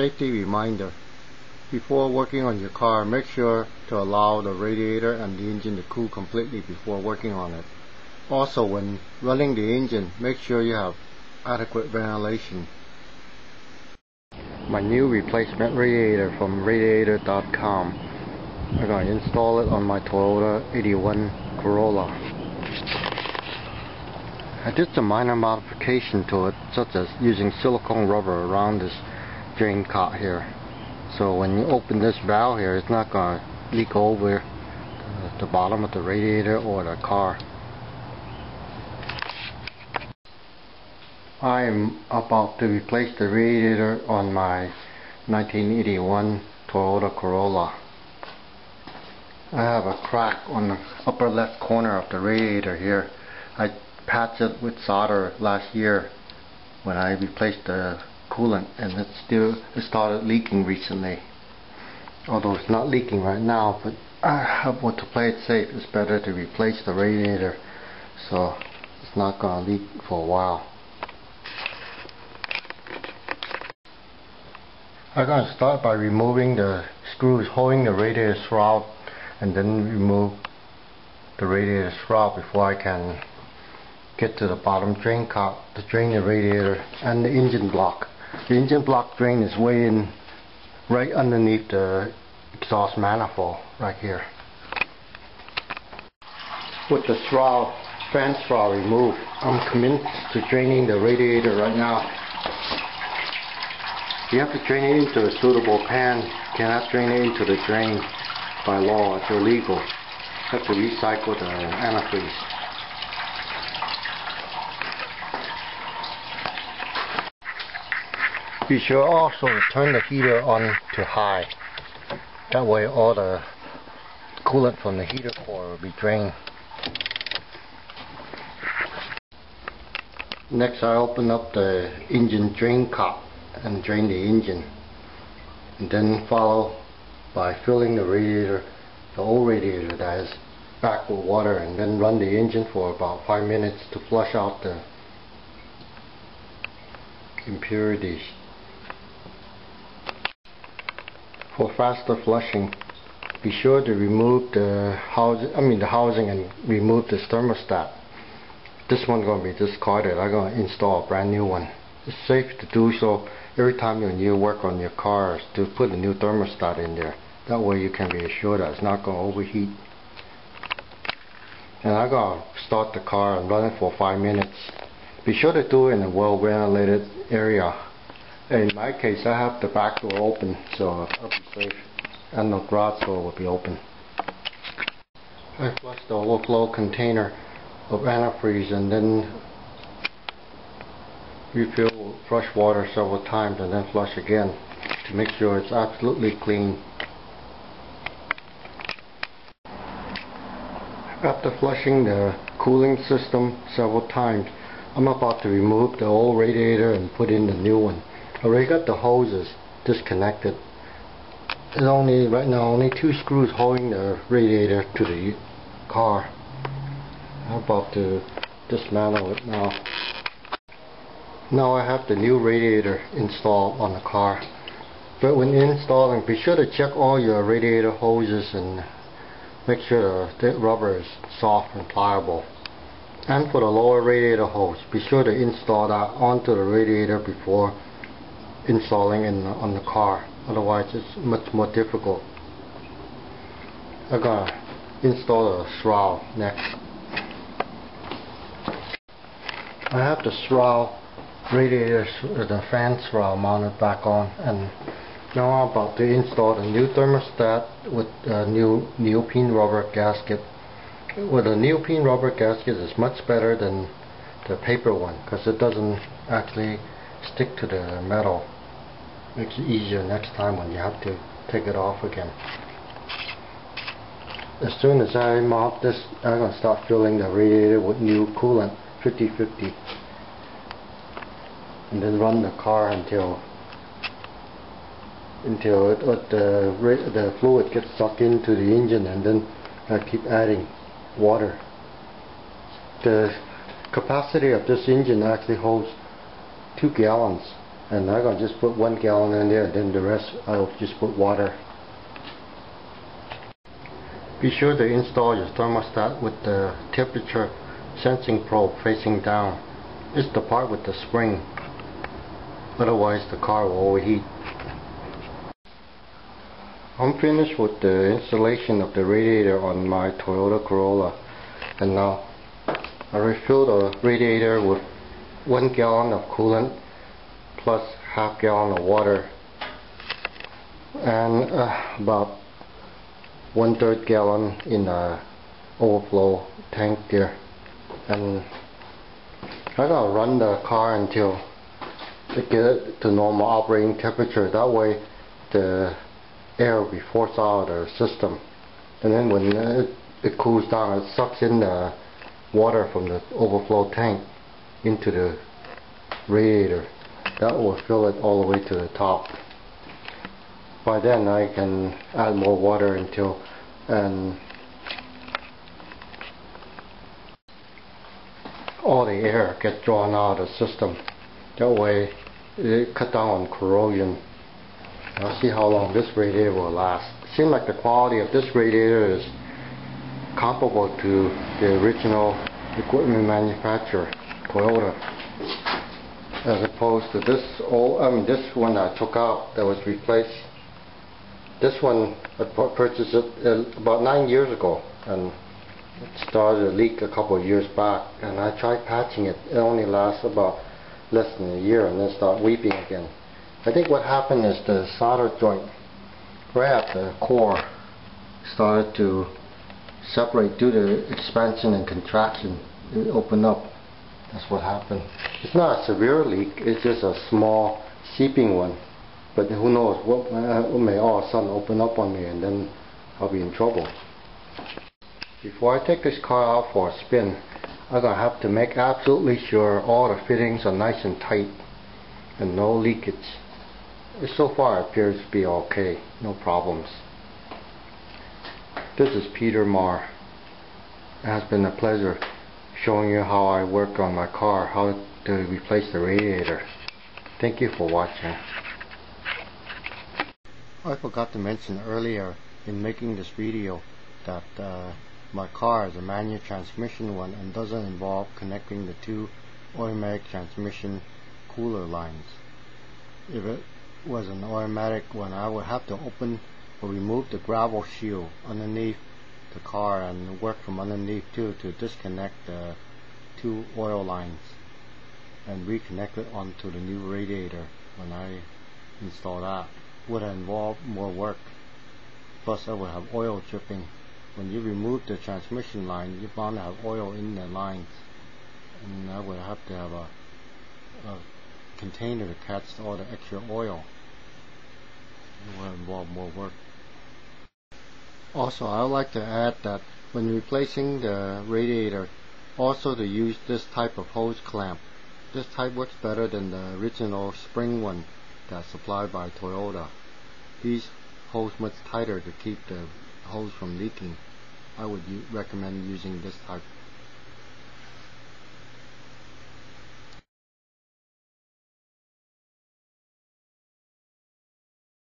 Safety reminder. Before working on your car, make sure to allow the radiator and the engine to cool completely before working on it. Also, when running the engine, make sure you have adequate ventilation. My new replacement radiator from Radiator.com. I'm going to install it on my Toyota 81 Corolla. I did some minor modification to it, such as using silicone rubber around this drain cot here. So when you open this valve here, it's not going to leak over the bottom of the radiator or the car. I am about to replace the radiator on my 1981 Toyota Corolla. I have a crack on the upper left corner of the radiator here. I patched it with solder last year when I replaced the coolant, and it started leaking recently. Although it's not leaking right now, but I want to play it safe. It's better to replace the radiator so it's not going to leak for a while. I'm going to start by removing the screws holding the radiator shroud, and then remove the radiator shroud before I can get to the bottom drain cot to drain the radiator and the engine block. The engine block drain is way in right underneath the exhaust manifold right here. With the shroud, fan shroud removed, I'm commenced to draining the radiator right now. You have to drain it into a suitable pan. You cannot drain it into the drain by law. It's illegal. You have to recycle the antifreeze. Be sure also to turn the heater on to high. That way all the coolant from the heater core will be drained. Next, I open up the engine drain cot and drain the engine, and then follow by filling the radiator, the old radiator that is, back with water, and then run the engine for about 5 minutes to flush out the impurities. For faster flushing, be sure to remove the housing and remove this thermostat. This one's going to be discarded. I'm going to install a brand new one. It's safe to do so every time when you work on your cars, to put a new thermostat in there. That way you can be assured that it's not going to overheat. And I'm going to start the car and run it for 5 minutes. Be sure to do it in a well ventilated area. In my case, I have the back door open, so I'll be safe, and the garage door will be open. I flush the overflow container of antifreeze and then refill fresh water several times and then flush again to make sure it's absolutely clean. After flushing the cooling system several times, I'm about to remove the old radiator and put in the new one. I already got the hoses disconnected. There's right now only 2 screws holding the radiator to the car. I'm about to dismantle it now. Now I have the new radiator installed on the car. But when installing, be sure to check all your radiator hoses and make sure the rubber is soft and pliable. And for the lower radiator hose, be sure to install that onto the radiator before installing on the car. Otherwise it's much more difficult. I'm going to install the shroud next. I have the shroud radiator, the fan shroud mounted back on, and now I'm about to install the new thermostat with a new neoprene rubber gasket. With a neoprene rubber gasket is much better than the paper one because it doesn't actually stick to the metal. Makes it easier next time when you have to take it off again. As soon as I mount this, I'm going to start filling the radiator with new coolant, 50-50, and then run the car until the fluid gets sucked into the engine, and then I keep adding water. The capacity of this engine actually holds 2 gallons, and I'm gonna just put 1 gallon in there, and then the rest I'll just put water. Be sure to install your thermostat with the temperature sensing probe facing down. It's the part with the spring, otherwise the car will overheat. I'm finished with the installation of the radiator on my Toyota Corolla, and now I refill the radiator with 1 gallon of coolant plus half gallon of water, and about 1/3 gallon in the overflow tank there. And I'm gonna run the car until it gets to normal operating temperature. That way the air will be forced out of the system, and then when it cools down, it sucks in the water from the overflow tank into the radiator. That will fill it all the way to the top. By then I can add more water until all the air gets drawn out of the system. That way it cut down on corrosion. I'll see how long this radiator will last. It seems like the quality of this radiator is comparable to the original equipment manufacturer, Toyota, as opposed to this this one I took out that was replaced. This one I purchased it about 9 years ago, and it started to leak a couple of years back, and I tried patching it. It only lasts about less than a year and then start weeping again. I think what happened is the solder joint right at the core started to separate due to expansion and contraction. It opened up. That's what happened. It's not a severe leak, it's just a small seeping one. But who knows what may all of a sudden open up on me, and then I'll be in trouble. Before I take this car out for a spin, I'm going to have to make absolutely sure all the fittings are nice and tight and no leakage. So far it appears to be okay, no problems. This is Peter Marr. It has been a pleasure showing you how I work on my car, how to replace the radiator. Thank you for watching. I forgot to mention earlier in making this video that my car is a manual transmission one and doesn't involve connecting the two automatic transmission cooler lines. If it was an automatic one, I would have to open or remove the gravel shield underneath the car and work from underneath too to disconnect the two oil lines and reconnect it onto the new radiator. When I install that, would involve more work. Plus I would have oil dripping. When you remove the transmission line, you're bound to have oil in the lines, and I would have to have a container to catch all the extra oil. It will involve more work. Also, I would like to add that when replacing the radiator, also to use this type of hose clamp. This type works better than the original spring one that's supplied by Toyota. These hold much tighter to keep the hose from leaking. I would recommend using this type